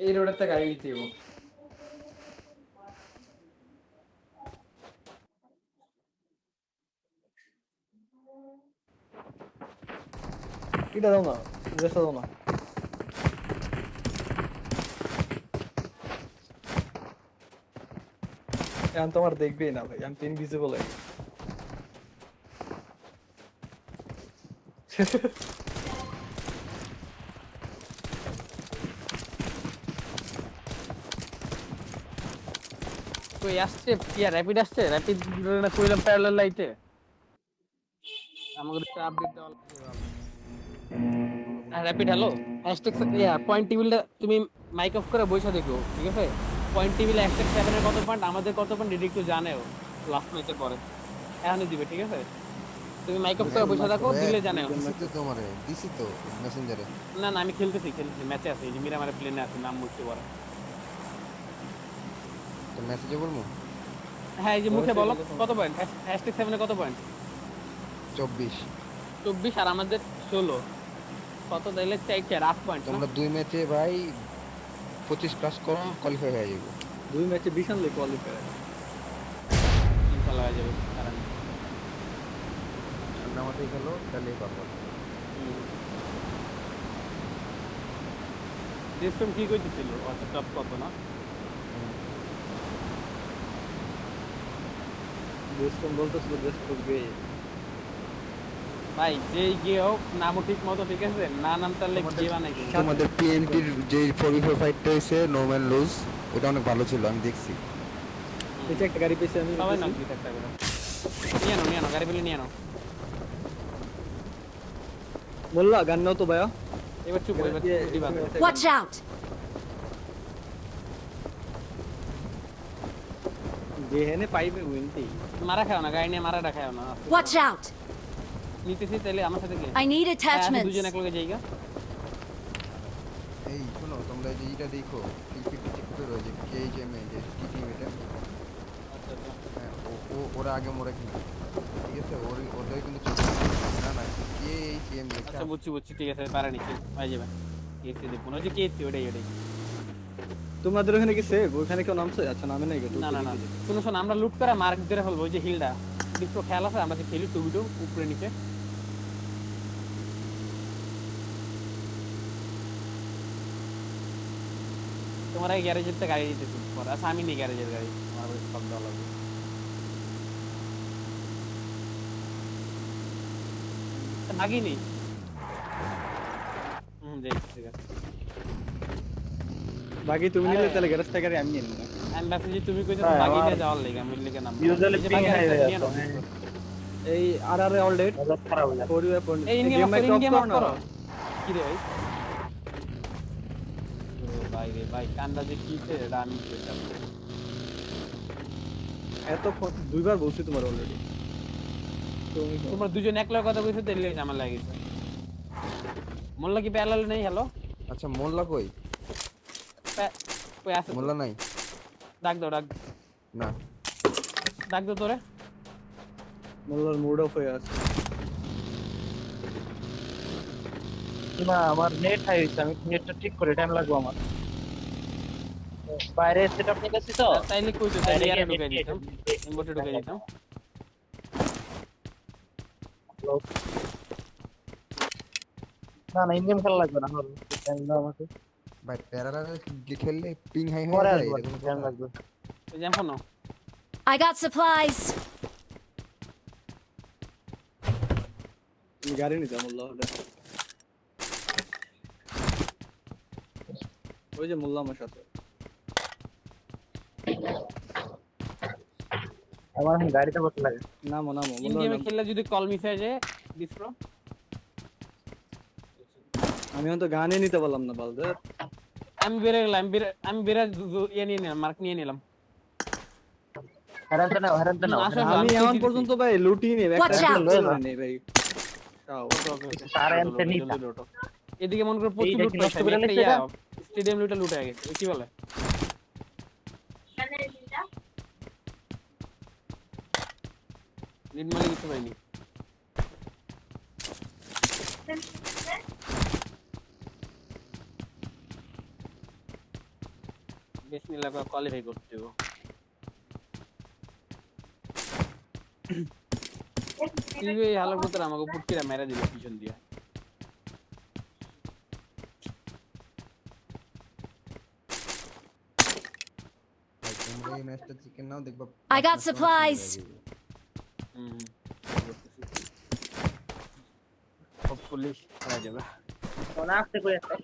এই রোডের গাড়ি নিতে হইব। এটা দাও না, ড্রেসটা দাও না। এখন তোমার দেখবেই না ভাই, আমি তো ইনভিজিবল হয়ে গেছি। কই আসছে কি র‍্যাপিড আসছে র‍্যাপিড না কইলাম প্যারালাল লাইটে আমাদের একটা আপডেট দেওয়া লাগবে ভালো র‍্যাপিড হ্যালো হ্যাশট্যাগ পয়েন্ট টেবিলটা তুমি মাইক অফ করে বইসা দেখো ঠিক আছে পয়েন্ট টেবিলে হ্যাশট্যাগ 7 এর কত পয়েন্ট আমাদের কত পয়েন্ট এদিক একটু জানেও লাস্ট ম্যাচের পরে এখনই দিবে ঠিক আছে তুমি মাইক অফ করে বইসা দেখো দিলে জানেও দিছি তো তোমারে দিছি তো মেসেঞ্জারে না না আমি খেলতেছি ম্যাচে আছি এই যে মিরামারে প্লেনে আছে নাম মুছতে পারে তো মেসেজে বলবো হ্যাঁ এই যে মুখে বলো কত পয়েন্ট হ্যাশট্যাগ 7 এ কত পয়েন্ট 24 আর আমাদের 16 কত দিলে 4 পয়েন্ট তোমরা দুই ম্যাচে ভাই 25 প্লাস করো কোয়ালিফাই হয়ে যাবে 2 ম্যাচে 20 আনলে কোয়ালিফাই। ইনশাআল্লাহ হয়ে যাবে কারণ আমাদের খেলো তাহলেই পারবো সিস্টেম কি কইতেছিল অত টপ কত না ড্রেসটা বলতেছিল ড্রেস করবে। ভাই যেই গিয়ে হোক নামও ঠিক মতো ঠিক আছে না নাম তাহলে কে বানাই তোমাদের পিএনটির যে 44 ফাইটটা হইছে নো ম্যান লুজ ওটা অনেক ভালো ছিল আমি দেখছি এটা একটা গাড়ি পেয়েছি আমি। সবাই নাম দিতে একটা করে নিয়ে নাও গাড়ি পেলে নিয়ে নাও বললা গান নাও তো ভাইয়া। এবার চুপ এবার দিবা Watch out! যেহেনে পাইবে উইনতেই। মারা খাও না গাড়ি নিয়ে মারাটা খাও না Watch out! নিতেছি তাহলে আমার সাথে কি I need attachments. দুজন একলগে যাইগা এই শোনো তোমরা যে এইটা দেখো টিপিটি চেক করো যে কেএইচএম এ যে টিটিএম এটা হ্যাঁ ওরা আগে মরে কিনা ঠিক আছে ওদের কিন্তু না না কেএইচএম আচ্ছা বুঝছি ঠিক আছে পারে নিচে হয়ে যাবে কেসি দেখুন ওই যে কেসি ওটাই তোমাদের ওখানে কি সেভ ওখানে কেউ নামছে? আচ্ছা নামে নাই গো। না শোনো আমরা লুট করে মার্ক ধরে ফেলবো ওই যে হিলটা ডিস্ট্রো খেয়াল আছে আমরা যে খেলি টুবিটো উপরে নিচে তোমার এই গ্যারেজের থেকে গাড়ি দিতেছি পরে আচ্ছা আমি নেই গ্যারেজের গাড়ি আমার সব দেওয়া লাগবে ভাগিনি ঠিক আছে বাকি তুমি নিলে তাহলে গ্যারেজ থেকে আমি নিয়ে নিলাম। আমি ভাবছি যে তুমি কইছো বাগি নিয়ে যাওয়ার লাগি আমি লিখে নাম ইউজুয়ালি পিং হাই হয়ে যায় এই আরআর অলরেডি খারাপ হয়ে যায় ফর ইউ পয়েন্ট এই গেম মাইক অফ করো। কি রে ভাই ও ভাই কান্দা যে কিছে এটা আমি এত দুইবার বলছি তোমার অলরেডি। তোমরা দুজন একলা কথা কইছো তেলে আমার লাগিছে মোল্লা কি প্যারালাল নেই হ্যালো আচ্ছা মোল্লা কই কই আছে মোল্লা নাই ডাক দাও না ডাক দাও তোরে মোল্লার মুড অফ হয়ে আছে। না আমার নেট হাই হইছে আমি নেটটা ঠিক করে টাইম লাগবে আমার বাইরে সেটআপ নিয়ে গেছি তো তাইলে কইছো তাইলে ইয়ারে ঢুকাই দিতাম ইনভার্টার ঢুকাই দিতাম না ইঞ্জিন খেলা লাগবে না হল টাইম দাও আমাকে ভাই প্যারালাল খেললে পিং হাই হয়ে পরে যায় আসবো এরকম টাইম লাগবে এই যে ফোন I got supplies. তুমি গাড়ি নিতে মোল্লা ওটা ওই যে মোল্লা আমার সাথে আমার এখন গাড়িতে বসে লাগে নামো ইন গেমে খেললে যদি কল মিস হয়ে যায় ডিসপ্রো আমি তো গানে নিতে পারলাম না বালদের। আমি বেরে গেলাম আমি বেরে ইয়ে নিয়ে নিলাম মার্ক নিয়ে নিলাম হারাতে না আমি এখন পর্যন্ত ভাই লুটি নেই Watch একটা out! নেই ভাই। তাও তার এমতে নিতা এদিকে মন করে প্রচুর লুট নষ্ট করে নিচ্ছে এটা? স্টেডিয়াম লুটে লুটে গেছে কি বলে লিড মালি কিছু পাইনি বিসমিল্লাহ করে কোয়ালিফাই করতে হবে। টিভি হালার ভিতরে আমাকে পুটকিরা মেরে দিল পিছন দিয়ে। ভাই তোমরা এই ম্যাচটা চিকেন নাও দেখবা I got supplies. হোপফুলি হয়ে যাবে। কোন আসতে কই একটা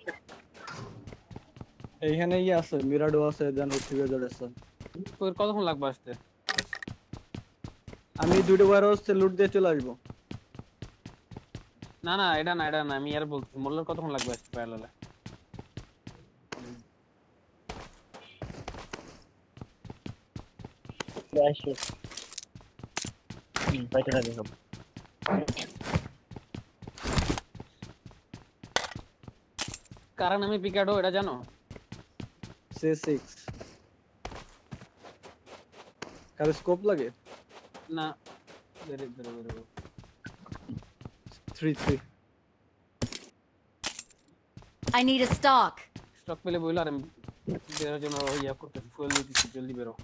এইখানে ইয়ে আছে মিরাডো আছে দেন হচ্ছে আছে। তোর কতক্ষণ লাগবে আসতে? আমি দুটো বার হচ্ছে লুট দিয়ে চলে আসবো। না না এটা না আমি আর বলছি মোল্লার কতক্ষণ লাগবে আসতে প্যারালালে? আসো বাইরে লাগে সব কারণ আমি পিকাডো এটা জানো? C6 কার স্কোপ লাগে না বেরে 3 I need a stock. Stock পেলে বইলো আর আমি বেরোর জন্য ইয়া করতেছি ফুয়েল দিতেছি জলদি বেরো।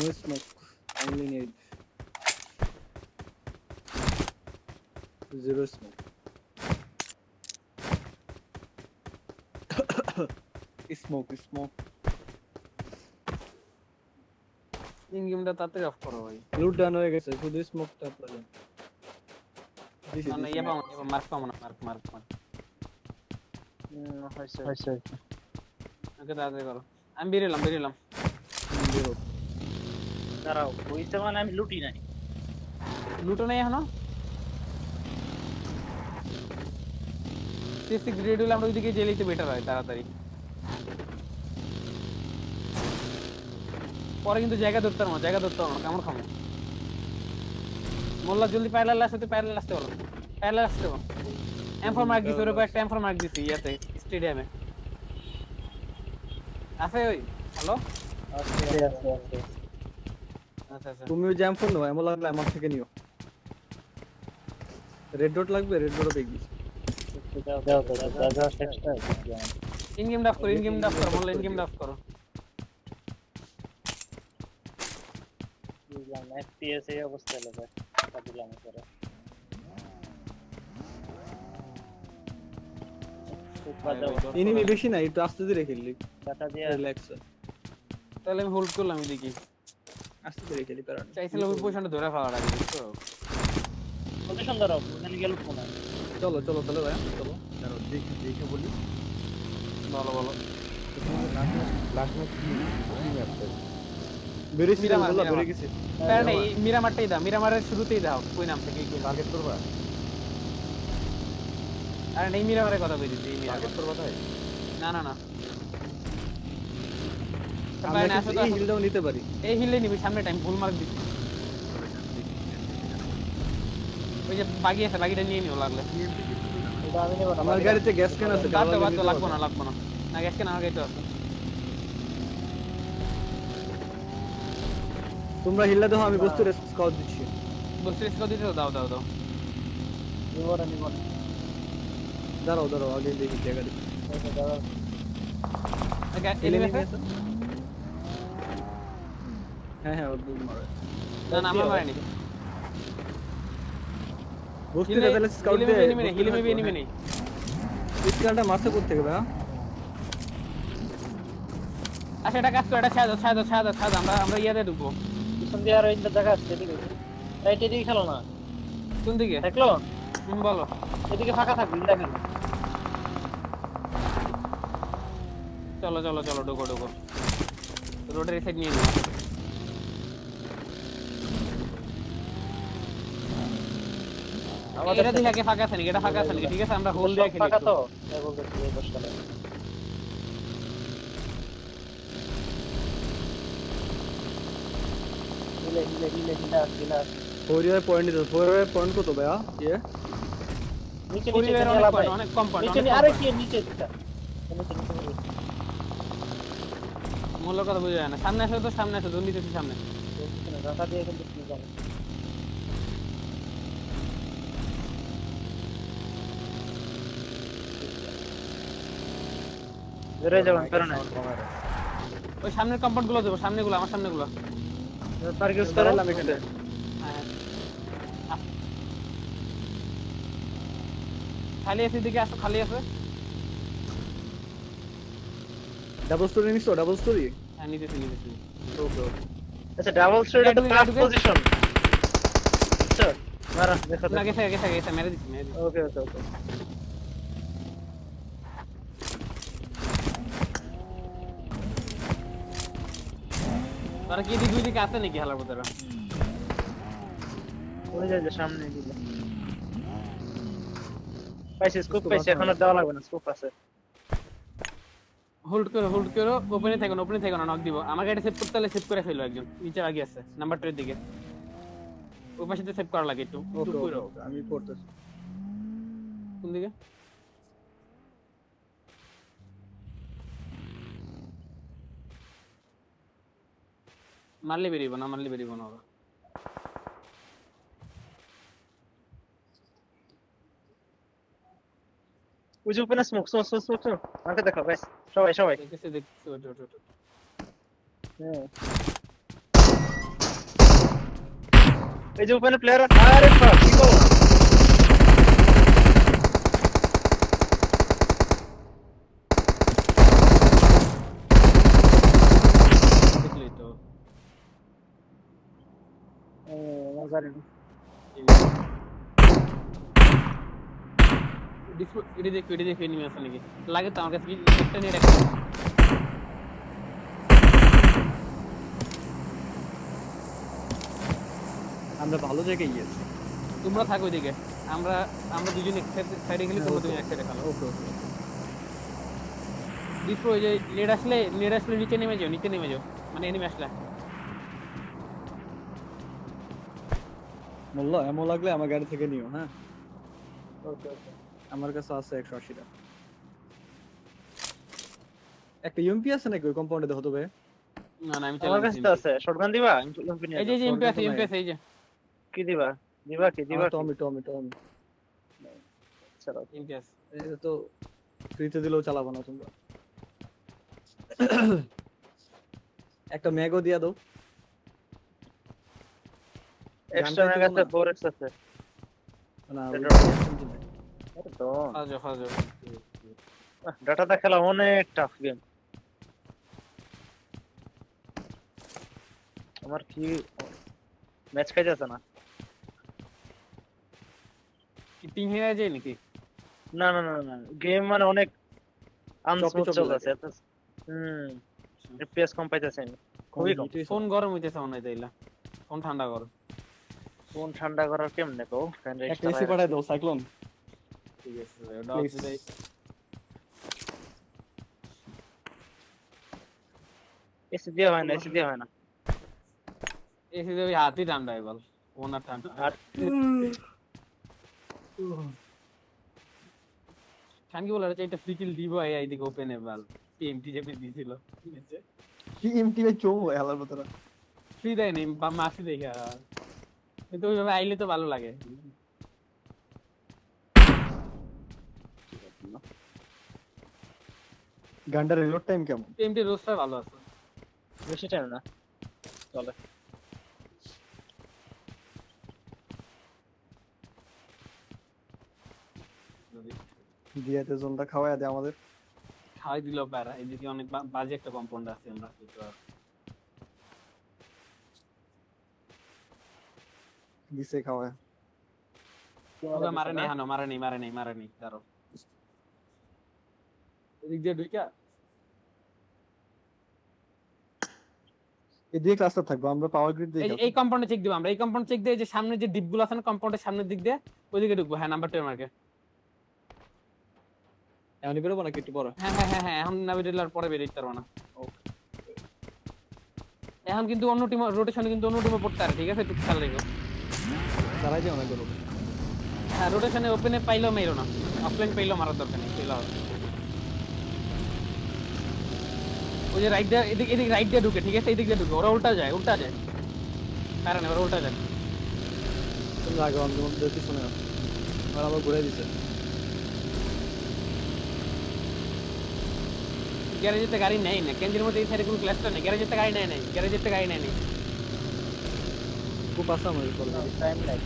no smoke only need 0 smoke smoke in গেমটা তাড়াতাড়ি অফ করো ভাই। লুট ডান হয়ে গেছে শুধু স্মোকটা প্রয়োজন না না ইয়া পাবো না মার্ক পাবো না মার্ক হইছে ওকে তাড়াতাড়ি করো। আমি বেরিলাম দাঁড়াও হইছে মানে আমি লুটি নাই লুটো নেই এখনো সিসি গ্রেড হলে আমরা ওইদিকে জেলিতে বেটার হয় তাড়াতাড়ি। পরে কিন্তু জায়গা ধরতে পারবো না কেমন খামো মোল্লা জলদি প্যারালাল আসতে বলো প্যারালাল আসতে বলো। এম4 মার্ক দিছি ওর একটা এম4 মার্ক দিছি ইয়াতে স্টেডিয়ামে আছে ওই হ্যালো আছে আচ্ছা তুমি ওই জ্যাম ফোন নাও এমন লাগলে আমার থেকে নিও রেড ডট লাগবে রেড ডট দেখবি দাও এক্সট্রা ইন গেম ডাফ করো মোল্লা ইন গেম ডাফ করো। FPS এই অবস্থা লাগে দিলাম করে এনিমি বেশি না একটু আস্তে ধীরে খেললি ডাটা দিয়ে রিল্যাক্স তাহলে আমি হোল্ড করলাম এদিকে আস্তে ধীরে খেলি প্যারা নেই। চাইছিলাম ওই পজিশনটা ধরে ফেলার আগে বুঝছো? পজিশন ধরো ওখানে গেল কোন চলো তাহলে ভাই চলো দাঁড়াও দেখে বলি বলো লাস্ট ম্যাচ কি ম্যাপটা বেরিয়েছি মিরামার, বলা মিরামার। বেরিয়ে গেছি কারণ এই মিরামারটাই দাও মিরামারের শুরুতেই দাও ওই নাম থেকে কি টার্গেট করবা আর এই মিরামারের কথা বলছি এই মিরামার টার্গেট করবা তাই না আমরা ভাই না আসো তো এই হিলটাও নিতে পারি এই হিলে নিবি সামনে টাইম ভুল মার্ক দিচ্ছি ওই যে বাগি আছে বাগিটা নিয়ে নিও লাগলে এটা আমি নেব না আমার গাড়িতে গ্যাস ক্যান আছে বাদ দাও লাগবো না না গ্যাস কেন আমার গাড়িতে আছে তোমরা হিলটা দাও আমি বস্তু স্কাউট দিচ্ছি বলছি রিস্ক দিতে দাও নিব না দাঁড়াও আগে দেখি জায়গা দেখি এলিমি এনিমি আছে আছে হ্যাঁ ওর দুই মারে না আমরা মারিনি বস্তু লেভেলে স্কাউট দে এনিমি নেই স্কাউটটা মারছে কোথা থেকে ভাই আচ্ছা এটা কাজ করো এটা ছাড় দাও আমরা ইয়াতে ঢুকবো পিছন দিয়ে আর ইন্দা জায়গা আছে এদিকে রাইট এদিকে খেলো না কোন দিকে দেখলো বলো এদিকে ফাঁকা থাকবে ইন্দা কেন চলো ঢুকো রোডের সাইড নিয়ে নিও এটা দেখে আগে ফাঁকা আছে নাকি ঠিক আছে আমরা হোল দিয়ে খেলি ফাঁকা তো তাই বলতেছি এই বসকালে হিলে ফোরিয়ার পয়েন্ট কত ভাইয়া ইয়ে নিচে পরিবের নিচে অনেক কম্পাউন্ড নিচে আরে কি নিচে একটা নিচে মূল কথা বুঝা যায় না। সামনে আসো তো, সামনে আসো, দুর্নীতি সামনে। রাস্তা দিয়ে কিন্তু কি যাবে বেরে যাবেন কারণে ওই সামনের কম্পাউন্ড গুলো দেবো, সামনেগুলো, আমার সামনেগুলো। টার্গেট করো দাঁড়ালাম এখানে। হ্যাঁ, খালি আছে, দিকে আসো, খালি আছে। ডাবল স্টোরি নিছো, ডাবল স্টোরি। হ্যাঁ, নিতেছি। ওকে ওকে। আচ্ছা ডাবল স্ট্রেট Right তো way, first right way. Position আচ্ছা মারা দেখো না, গেছে, মেরে দিচ্ছি। ওকে ওকে ওকে তারা কি দুই দিকে আছে নাকি হালার ভিতরে? ওই যে সামনে দিলে পাইছে স্কোপ পাইছে এখন আর দেওয়া লাগবে না স্কোপ আছে হোল্ড করো, ওপেনে থাকো না, নক দিব। আমার গাড়ি সেভ করতে হলে সেভ করে ফেলো একজন। নিচে আগে আছে নাম্বার 2 এর দিকে, ওই পাশে সেভ করা লাগে একটু। ওকে টুক ওকে করো। ওকে, আমি করতেছি। কোন দিকে? মারলে বেরিয়ে না ওরা। ওই যে ওপেন স্মোক আমাকে দেখো গাইস সবাই দেখতেছি ওটা। হ্যাঁ এই যে ওপেন প্লেয়ার আরে বাপ কি করো দেখলেই তো। মজার এটি দেখো এনিমি আছে নাকি লাগে তো। আমার কাছে কি একটা নেট একটা। আমরা ভালো জায়গায় গিয়েছি। তোমরা থাকো ওইদিকে, আমরা দুজন এক সাইডে গেলে তোমরা দুজন এক সাইডে খেলো। ওকে ওকে। দিপ্রো ওই যে নেট আসলে নিচে নেমে যাও, মানে এনিমি আসলে। মোল্লা এমন লাগলে আমার গাড়ি থেকে নিও। হ্যাঁ ওকে ওকে আমার কাছে আছে 180 টাকা। একটা ইউএমপি আছে নাকি ওই কম্পাউন্ডে দেখো তো ভাই? না আমি আমার কাছে তো আছে শটগান দিবা এই যে এমপি আছে এই যে কি দিবা টমি চলো এমপি আছে। এটা তো ফ্রিতে দিলেও চালাবো না তোমরা। একটা ম্যাগও দিয়া দাও। এক্সট্রা মেগা আছে 4x আছে না এটা আরে তো ফাজো ডাটাটা খেলা অনেক টাফ গেম আমার কি ম্যাচ খাইতেছে না কি পিং হয়ে যায় নাকি? না গেম মানে অনেক আনস্মুথ চপি চলতেছে এফপিএস কম পাইতেছে খুবই কম ফোন গরম হইতেছে মনে হয় তাইলা। ফোন ঠান্ডা করো। ফোন ঠান্ডা করার কেমনে কও ফ্যান রেট একটা এসি পাঠাই দাও সাইক্লোন। ঠিক আছে Please. এসি দিয়ে হয় না এসে দেবে হাতই ঠান্ডা এবার। ফোন আর ঠান্ডা আর খান কি বলে এটা ফ্রি কিল দিব এইদিকে ওপেন এবার টিএমটি যেতে দিছিল কি এমটি এ চো হেলার ভিতরে ফ্রি দেয় নি বা মাসি দেখে কিন্তু ওইভাবে আইলে তো ভালো লাগে। গান্ডার রিলোড টাইম কেমন? টিএমটি রোস্টটা ভালো আছে। বেশি টাইম না চলে দিয়াতে জোনটা খাওয়ায় দে আমাদের। খাওয়াই দিল প্যারা। এদিকে অনেক বাজে একটা কম্পাউন্ড আছে আমরা দিছে খাওয়ায়। ওকে মারে নেই দাঁড়াও। এদিক দিয়ে ঢুকা এদিকে ক্লাসটা থাকবো আমরা পাওয়ার গ্রিড দিয়ে। এই কম্পাউন্ডে চেক দিব আমরা। এই কম্পাউন্ড চেক দিয়ে যে সামনে যে ডিপগুলো আছে না কম্পাউন্ডের সামনের দিক দিয়ে ওইদিকে ঢুকবো। হ্যাঁ নাম্বার 2 মার্কে। এমনি বেরোবো নাকি একটু পরে? হ্যাঁ এখন নাভিগেটর পরে বের হইতে পারবো না। এখন কিন্তু অন্য টিম রোটেশনে কিন্তু অন্য টিমে পড়তে পারে। ঠিক আছে একটু খেয়াল রেখো। চালাই যাও না করো। হ্যাঁ রোটেশনে ওপেনে পাইলো মেরো না, অফলাইন পাইলো মারার দরকার নেই, পেলো হবে। ওই যে রাইট দিয়ে এদিক রাইট দিয়ে ঢুকে, ঠিক আছে, এদিক দিয়ে ঢুকে, ওরা উল্টা যায় কারণ ওরা উল্টা যায়। তুমি আগে অন্ধ পিছনে আর আবার ঘুরে দিছে। গ্যারেজেতে গাড়ি নেই না, কেন্দ্রের মধ্যে এই সাইডে কোনো ক্লাস্টার নেই, গ্যারেজেতে গাড়ি নেই, গ্যারেজেতে গাড়ি নেই। খুব আশা আমার উপর টাইম নাই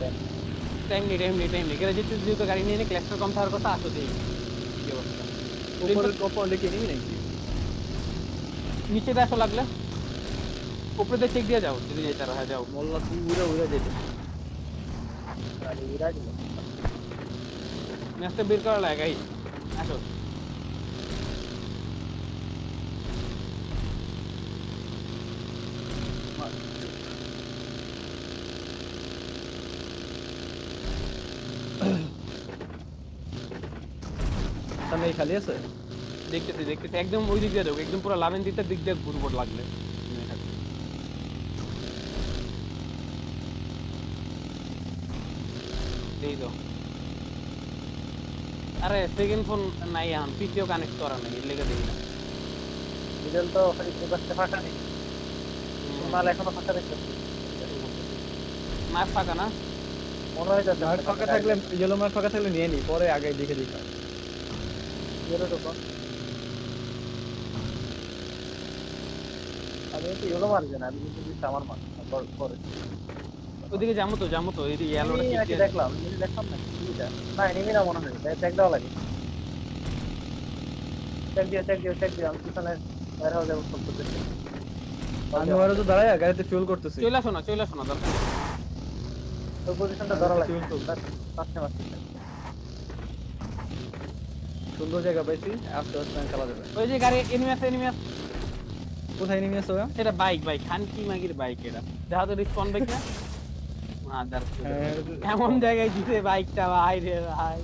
টাইম নেই, গ্যারেজেতে যেহেতু গাড়ি নিয়ে নেই, ক্লাস্টার কম থাকার কথা, আসো দেখি কি অবস্থা। উপরে কম্পাউন্ডে কি নিবি নাকি? নিচে আসো লাগলে উপরে দিয়ে চেক দিয়ে যাও, যদি যাই তারা, হ্যাঁ যাও। মোল্লা তুই উড়ে যেতে গাড়ি উড়া দিল ম্যাচটা বের করা লাগে, আসো। সামনে এই খালি আছে। দেখতেছি একদম ওই দিক দিয়ে যাও, একদম পুরো লাভেন দিক দিয়ে ঘুরবো লাগলে। এই তো, আরে সেকেন্ড ফোন নাই এখন, পিসিও কানেক্ট করা নাই, এর লেগে দেখি না। ডিজেল তো এই পাশে ফাঁকা নেই, মাল এখনো ফাঁকা দেখতেছি। মাছ ফাঁকা না, মনে হয় যাচ্ছে মার্ক ফাঁকা থাকলে, ইয়েলো মার্ক ফাঁকা থাকলে নিয়ে নি, পরে আগে দেখে দিই। আমি একটু ইয়েলো মারছি না, আমি কিন্তু দিচ্ছি আমার মাল পরে। ওইদিকে যাবো তো, এই ইয়েলোটা আমি নাকি দেখলাম না কিটা, না এনিমি না মনে হয়, চেক দেওয়া লাগে। চেক দিও আমি পিছনে বের হয়ে যাবো সব করতেছি। আমি ওরা তো দাঁড়ায় গাড়িতে ফিউল করতেছি। চলে আসো না দরকার নেই। ওই পজিশনটা ধরা লাগে, fuel তো। পাঁচটা মারতেছে। সুন্দর জায়গা পাইছি, আস্তে আস্তে খেলা যাবে। ওই যে গাড়ি এনিমি আছে, কোথায় নেমে আসো? এটা বাইক খান কি মাগির বাইক, এটা দেখা তো রিস্পন বাইক না। এমন জায়গায় দিতে বাইকটা, ভাই রে ভাই।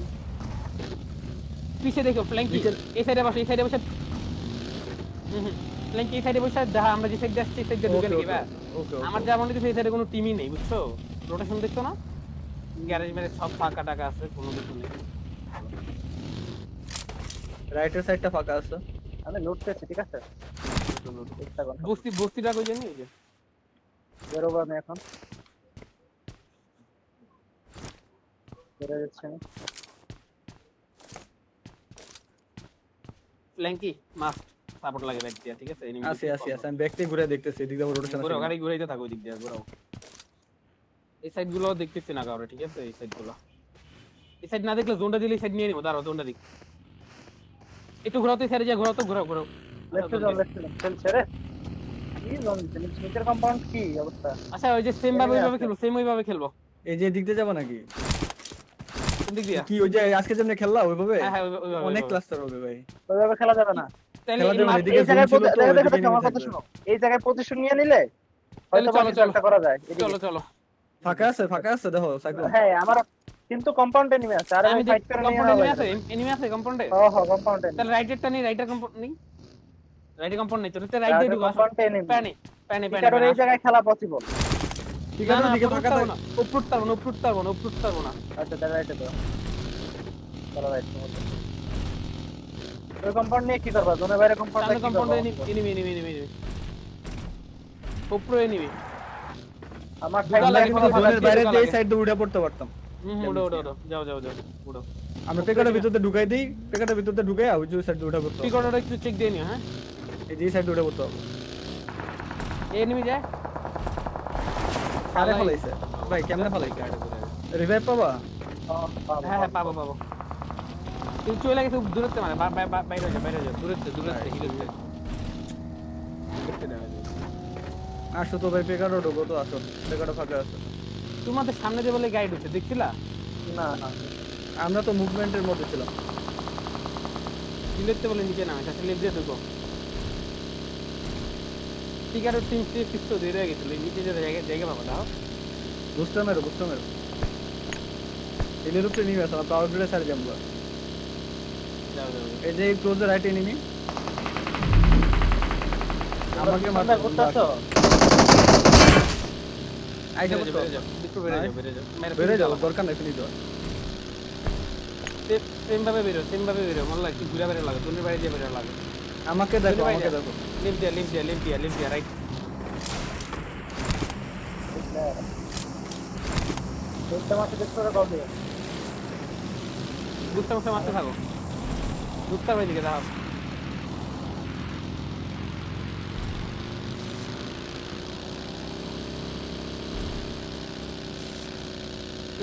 পিছে দেখো ফ্ল্যাঙ্কি, এই সাইডে বসে ফ্ল্যাঙ্কি, এই সাইডে বসে দেখা, আমরা যে সাইডে আসছি এই সাইডে ঢুকে নাকি বা আমার যা মনে হচ্ছে এই সাইডে কোনো টিমই নেই, বুঝছো? রোটেশন দেখছো না, গ্যারেজ ম্যারেজ সব ফাঁকা টাকা আছে, কোনো কিছু নেই। রাইটের সাইডটা ফাঁকা আছে। আমি লুট পেয়েছি, ঠিক আছে। বস্তিটা কই জানি, এই যে বেরোবো আমি এখন, বেরো যাচ্ছে আমি। ফ্ল্যাঙ্কি মাস্ট সাপোর্ট লাগে ব্যাক দিয়া, ঠিক আছে? আছে আমি ব্যাকতে ঘুরে দেখতেছি, এদিক দিয়ে রোটেশন আছে। গাড়ি ঘুরাইতে থাকো, দিক দিয়ে ঘুরাও। এই সাইড গুলো দেখতেছি না কাউরে, ঠিক আছে? এই সাইড গুলো, এই সাইড না দেখলে জোনটা দিলে এই সাইড নিয়ে নিবো, দাঁড়াও জোনটা দিক একটু ঘোরাও, তো সাইডে যা ঘোরাও, তো ঘোরাও লেফটে যাও চলছে রে। কি জোন দিচ্ছে নিচের কম্পাউন্ড, কি অবস্থা? আচ্ছা ওই যে সেম ভাবে ওইভাবে খেলবো। এই যে দিক দিয়ে যাবো নাকি? কোন দিক দিয়া? কি ওই যে আজকে যেমন খেললা ওইভাবে? হ্যাঁ অনেক ক্লাস্টার হবে ভাই। ওইভাবে খেলা যাবে না। তাহলে খেলা যাবে না, এদিকে এই জায়গায় জোন ছিল তো, দেখো ওইদিকে আমার নিয়ে কথা থাকবে। শোনো, এই জায়গায় পজিশন নিয়ে নিলে হয়তো চলো, চলো। একটা করা যায়। এদিকে চলো ফাঁকা আছে দেখো সাইকেল। হ্যাঁ আমার কিন্তু কম্পাউন্ডে নেমে আছে, আর আমি আমি ফাইট করে নিয়ে কম্পাউন্ডে হবে। এনিমি আছে কম্পাউন্ডে। হ্যাঁ কম্পাউন্ডে। তাহলে রাইটেরটা নেই, রাইটার কম্পাউন্ড নেই, রাইটে কম্পাউন্ড নেই, তো রাইট দিয়ে ঢুকো। কম্পাউন্ডে নেমে পানি কারণ এই জায়গায় খেলা পসিবল। ঠিক আছে, ওদিকে ফাঁকা থাকে না, উপরুট পারবো না। আচ্ছা তাহলে রাইটে তো চলো রাইট। ওই কম্পাউন্ড নিয়ে কি করবা? জোনের বাইরে কম্পাউন্ড সামনে কি কম্পাউন্ডে করবা? এনিমি উপরে এনিমি। আমার ঢোকা লাগে, সাইড জোনের বাইরে দিয়ে এই সাইড দিয়ে উঠে পড়তে পারতাম। উড়ো যাও উড়ো। আমরা পেকারের ভিতরে ঢুকাই দেই, পেকারের ভিতরে ঢুকাই ওই যে সাইড দিয়ে উঠে পড়তে হবে। টিকটটা একটু চেক দিয়ে নিও, হ্যাঁ? এই যে সাইড দিয়ে উঠে পড়তে হবে। এনিমি যায়, কারে ফলাইছে ভাই? কেমনে ফলাইছে? রিভাইভ পাবা? হ্যাঁ পাবো। কিন্তু চলে গেছে দূরত্বে, মানে বাইরে যাও দূরত্বে হিরোতে। আসো তো ভাই, পেকারও ঢুকো তো, আসো পেকারও ফাঁকা আছে। তোমাদের সামনে যে বলে গাইড হচ্ছে, দেখছিলা? না আমরা তো মুভমেন্টের মধ্যে ছিলাম। হিরোতে বলে নিচে নামে, তাহলে লেফট দিয়ে ঢুকো। টিকারও টিম ফিক্স তো দিয়ে গেছিল, নিচে যে জায়গা পাবো, দাও বুঝতে মেরো এদের উপরে নিয়ে আসলাম, পাওয়ার গ্রেড সাইড জাম্বো। যাও এই যে ক্লোজে রাইট এনিমি আমাকে মারতে করতেছো। আইসা বেড়ে যাও, বেড়ে যাও, দরকার নাই ফিনি দাও। সেম ভাবে বেরো মনে লাগে ঘুরে বেরো লাগে তোর বাড়ি দিয়ে বেরো লাগে আমাকে দেখো ভাই, আমাকে দেখো লিফট দিয়া রাইট দেখতে মাসে দেখতে কবে বুঝতে মারতে থাকো বুঝতে পারি দিকে দাও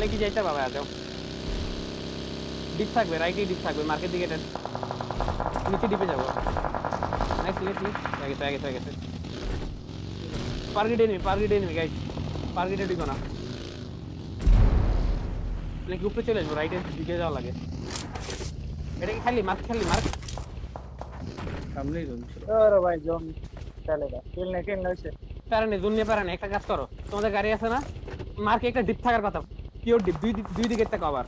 লেগে যাইতে বাবা যাও ডিপ থাকবে রাইটে ডিপ থাকবে মার্কেট দিকে নিচে ডিপে যাবো নেক্সট আগে পার্গেট এনিমি গাইস পার্গেটে ঢুকো না নাকি উপরে চলে আসবো রাইটে দিকে যাওয়া লাগে এটা কি খালি মার্ক সামনেই জোন ছিল আরে ভাই জম চলেগা কিল হইছে পারে একটা কাজ করো তোমাদের গাড়ি আছে না মার্কে একটা ডিপ থাকার কথা পিওর ডিপ দুই দিকে একটা কভার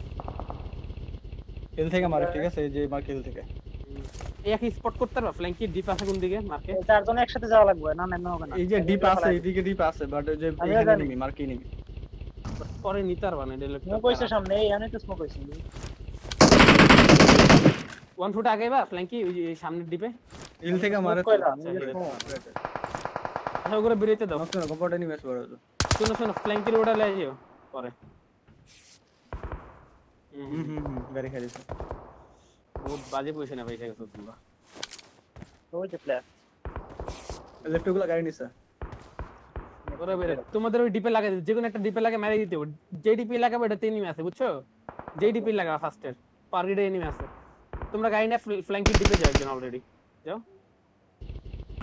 হিল থেকে মারে ঠিক আছে এই যে মার হিল থেকে এই একই স্পট করতে পারবা ফ্ল্যাঙ্কি ডিপ আছে কোন দিকে মার্কে চারজন একসাথে যাওয়া লাগবে না না হবে না এই যে ডিপ আছে এইদিকে ডিপ আছে বাট ওই যে আমি এখানে জানি। নিবি মার্কি নিবি পরে নিতে পারবা না ডেলে স্মোক হইছে সামনে এই আমি তো স্মোক হইছে 1 ফুট আগে বা ফ্ল্যাঙ্কি ওই যে সামনের ডিপে হিল থেকে মারে তো কইলাম, এই যে আচ্ছা ওগুলো বেরিয়ে দাও নষ্ট না কম্পাউন্ড এনিমেস বড় শোনো ফ্ল্যাঙ্কির ওটা লে যাও পরে গাড়ি খাইছে বহুত বাজে পজিশন এ পয়সা গেছো তোমরা ওই যে প্লেয়ার লেফট গুলা গাড়ি নিছে ওরে বেরে তোমাদের ওই ডিপে লাগাই যে কোনো একটা ডিপে লাগে মেরে দিতে হবে যে ডিপে লাগাবে এটা এনিমি আছে বুঝছো যে ডিপে লাগাবা ফার্স্টের পার্গেটে এনিমি আছে তোমরা গাড়ি না ফ্ল্যাঙ্কির ডিপে যাও একজন অলরেডি যাও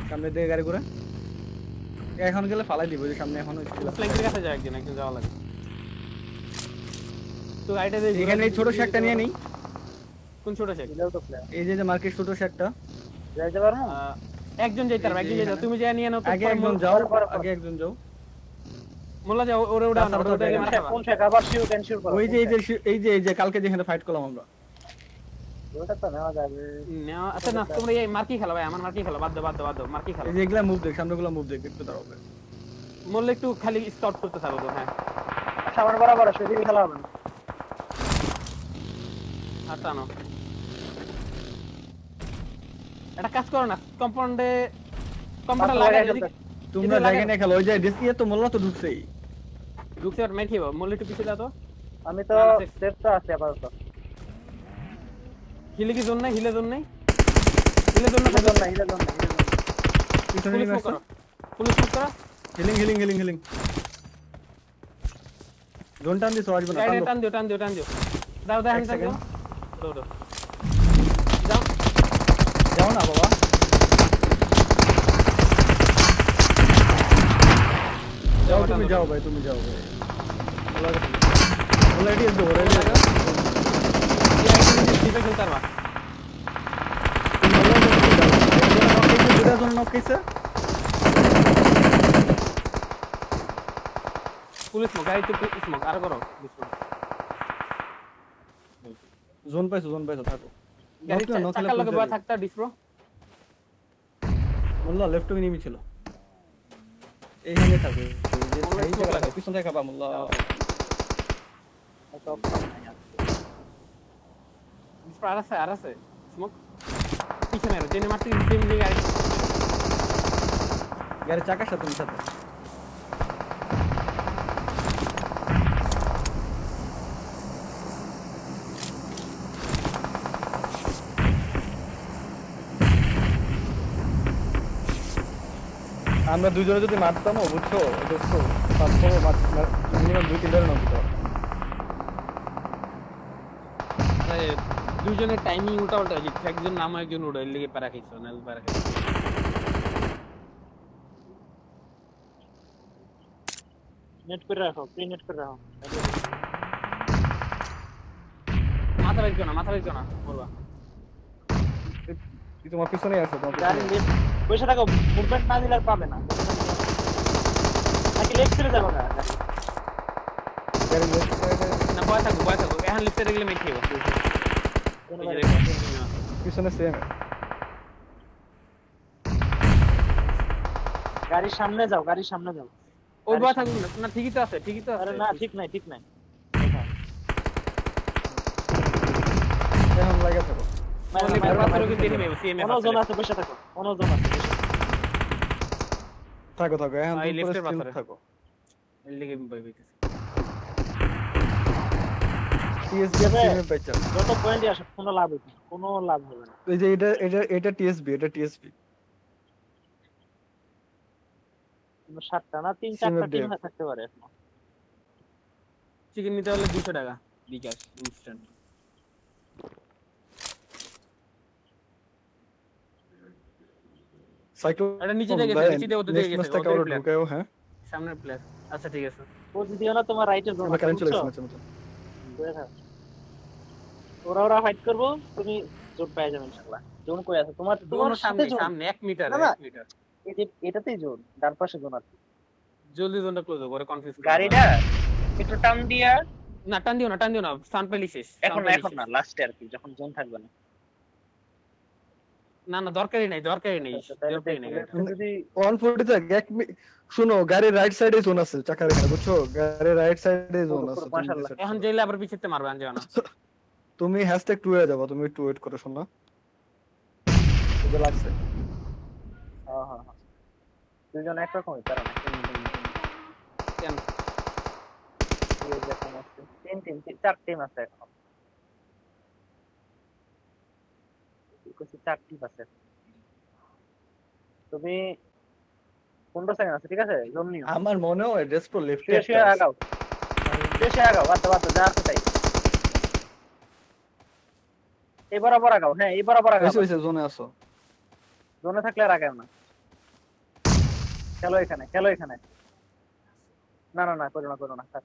সামনে দিকে গাড়ি ঘুরে এখন গেলে ফালাই দিব যে সামনে এখনো স্কিল আছে ফ্ল্যাঙ্কির কাছে যাও একজন যাওয়া লাগে তো গাড়িটা দিয়ে এখানে এই ছোট শেকটা নিয়ে নেই কোন ছোট শেক দিলেও তো প্লেয়ার এই যে মার্কেট ছোট শেকটা যাইতে পারমু একজন যাইতে পারবে একজন যাইতে তুমি যা নিয়ে নাও তো আগে একজন যাও আগে একজন যাও মোল্লা যাও ওরে ওটা আনো ওটা দিয়ে মারবা কোন শেখ আবার শিউ ক্যান্সেল করো এই যে কালকে যেখানে ফাইট করলাম আমরা ওটা তো নেওয়া যাবে আচ্ছা না তোমরা এই মার্কি খেলো ভাই আমার মার্কি খেলো বাদ দাও মার্কি খেলো এই যে এগুলা মুভ দেখ সামনেগুলা মুভ দেখ একটু দাঁড়াবে মোল্লা একটু খালি স্টপ করতে থাকো তো হ্যাঁ সামনে বরাবর সেদিকে খেলা হবে না আচ্ছা নো এটা কাজ করো না কম্পাউন্ডে লাগাই যদি তোমরা জায়গা নিয়ে খেলো ওই যে ডিসিএ তো মোল্লা তো ঢুকছেই ঢুকতে আর মেরে খাবো মোল্লা একটু পিছে দাও তো আমি তো সেফটা আছে আপাতত হিলে কি জোন নাই হিলে জোন নাই হিলে জন না পিছনে পুলিশ নিয়ে স্মোক করো পুলিশ স্মোক করো হিলিং জোন টান দিছো আসবে না টান দিও দাও এক টান দিও second। দাও যাও যাও না বাবা যাও তুমি যাও ভাই অলরেডি এসো অলরেডি এই আইটেম ডিপে খেলতে পারবা দুটা জন নক খাইছে পুলিশ স্মোক গাড়ি তো স্মোক আর করো জোন পাইছো থাকো গাড়ি নক চাকার লগে বয়া থাকতা ডিসপ্রো মোল্লা লেফট উইং নিমি ছিল এইখানে থাকো এই যে মোল্লা এই smoke জায়গা লাগাও। পিছন থেকে খাবা মোল্লা ডিসপ্রো আর আছে স্মোক পিছনে আর জেনে মারতে দিন গাড়ি গাড়ি চাকার সাথে মিশাতে আমরা দুজনে যদি মারতাম বুঝছো দোস্ত তারপরে মিনিমাম 2-3 জন নক দিত দুজনের টাইমিং উল্টা একজন নাম একজন উড়ে লেগে পারা খাইছো না পারা খাইছো নেট করে রাখো প্রি নেট করে রাখো মাথা বের করো না বলবা তুই তোমার পিছনে আসো তোমার গাড়ি লেফট পয়সা টাকা মুভমেন্ট না দিলে আর পাবে না নাকি লেফট চলে যাবে না গাড়ি লেফট সাইডে না বয়া থাকো এখন লিফটে গেলে মেরে খাইবো পিছনে সেম গাড়ির সামনে যাও ওই বয়া থাকো না ঠিকই তো আছে আরে না ঠিক নাই এখন লাগা থাকো। লিফটের পাথরে কিন্তু এনিমি সিএমএ কোন জন আছে বসে থাকো, কোন জন আছে বসে থাকো। থাকো থাকো এখন এই তুমি লিফটের স্টিল পাথরে। থাকো। এর লিগে ভয় পাইতেছি। টিএসবি আর তবে সিএমএ পাইছো। যত পয়েন্টই আসে কোনো লাভ হবে না, কোনো লাভ হবে না। এই যে এটা টিএসবি, এটা টিএসবি। কোনো 7টা না 3-4টা সিএমএফ টিম ডেভ। থাকতে পারে এখন। চিকেন নিতে হলে 200 টাকা বিকাশ ইনস্ট্যান্ট। সাইক্লোন এটা নিচে দিয়ে গেছে, নিচে দিয়ে ওদের দিয়ে নেক্সট গেছে, ম্যাচটা ওদের কাভার প্লেয়ার ঢুকায়ও হ্যাঁ। সামনের প্লেয়ার। আচ্ছা ঠিক আছে। ও যদিও না তোমার রাইটের জোন আমরা আছে, কারেন্ট চলে বুঝছো? গেছে ম্যাচের মধ্যে। বুঝে থাকো। ওরা ফাইট করবো, তুমি জোন পেয়ে যাবে ইনশাআল্লাহ। জোন কই আছে তোমার? তোমার জোন সাথে সামনে জোন। সামনে 1 মিটার না, না। 1 মিটার। এই যে এটাতেই জোন, ডান পাশে জোন আছে। জলদি জোনটা ক্লোজ করে কনফিউজ করে। গাড়িটা একটু টান দিয়া, না টান দিও না সান পেলি শেষ। এখন না, লাস্টে আর কি, যখন জোন থাকবে না। না দরকারই নাই দরকারই নেই। আচ্ছা, তাহলে দরকারই নেই। দেখো, যদি 140 থাক শুনো গাড়ির রাইট সাইডে জোন আছে চাকার এখানে বুঝছো, গাড়ির রাইট সাইডে জোন আছে। তুমি মাশাআল্লাহ। decide এখন করো। জেলে আবার পিছিতে মারবে আনজাও না। তুমি #2 এ যাবা, তুমি একটু ওয়েট করো শোনো। এই যে লাগছে। হ্যাঁ হ্যাঁ হ্যাঁ, দুজন একরকমই, কারণ কেন? এই যে এখন আছে চার টিম আছে এখন। কিছু 4 টিম আছে। তুমি 15 সেকেন্ড আছে, ঠিক আছে? জোন নিও। আমার মনে হয় ডেসপ্রো লেফটে শুয়ে একটা শুয়ে আছে। আগাও, শুয়ে আগাও, বাদ যা আছে তাই। এই বরাবর আগাও, হ্যাঁ এই বরাবর আগাও। হইছে জোনে আসো। জোনে থাকলে আর আগাও না। খেলো এখানে। না করো না থাক।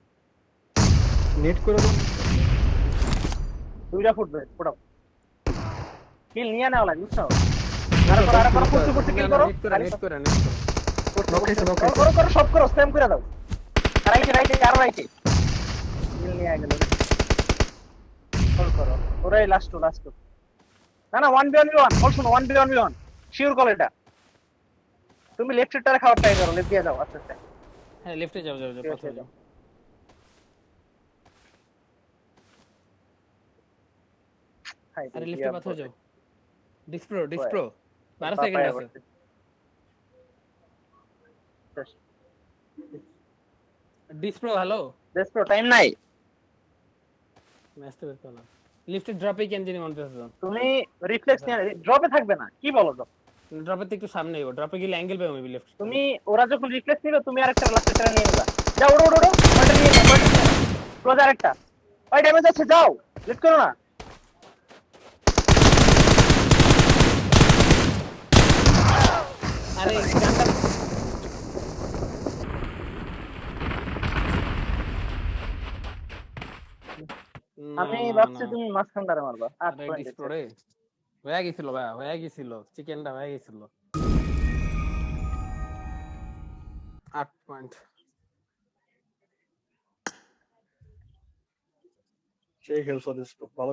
নেট করে দাও। 2টা ফুটবে, ফোটাও। কিল নিয়ে নাও লাগে, বুঝছো? আরে করো ফুটতে কিল করো। নেট করে নেট করে। করো সব করো, স্প্যাম করে দাও। রাইটে আর রাইটে। কিল নিয়ে গেল। করো। ওরাই লাস্ট। না 1v1v1, বল শোনো 1v1v1। শিওর কল এটা। তুমি লেফট সাইডটারে খাওয়ার ট্রাই করো, লেফট দিয়ে যাও আস্তে আস্তে। হ্যাঁ লেফটে যাও প্রথমে যাও। আরে লেফটে পাথর যাও। ডিসপ্রো 12 সেকেন্ড আছে। ডিসপ্রো হ্যালো। দেশপ্রো টাইম নাই। ম্যাচ তো বের করলাম। লিফটে ড্রপে কেন জানি মনে হচ্ছে। তুমি রিফ্লেক্স নিয়ে ড্রপে থাকবে না, কি বলো ড্রপ? ড্রপের থেকে একটু সামনে যাও, ড্রপে গেলে অ্যাঙ্গেল পাবে মেবি লেফট। তুমি ওরা যখন রিফ্লেক্স নিবে, তুমি আরেকটা লাস্টে ছেড়ে নিয়ে নিবা। যাও ওড়ো পয়েন্টটা নিয়ে নাও, ক্লোজ আরেকটা। ওই ড্যামেজ আছে, যাও লেট করো না। আরে গানটা আমি ভাবছি তুমি মাঝখানটারে মারবা। 8 আরে পয়েন্ট ডিসপ্রো রে হয়ে গেছিল চিকেনটা হয়ে গেছিল 8 পয়েন্ট। সেই খেলছো ডেসপ্রো ভালো।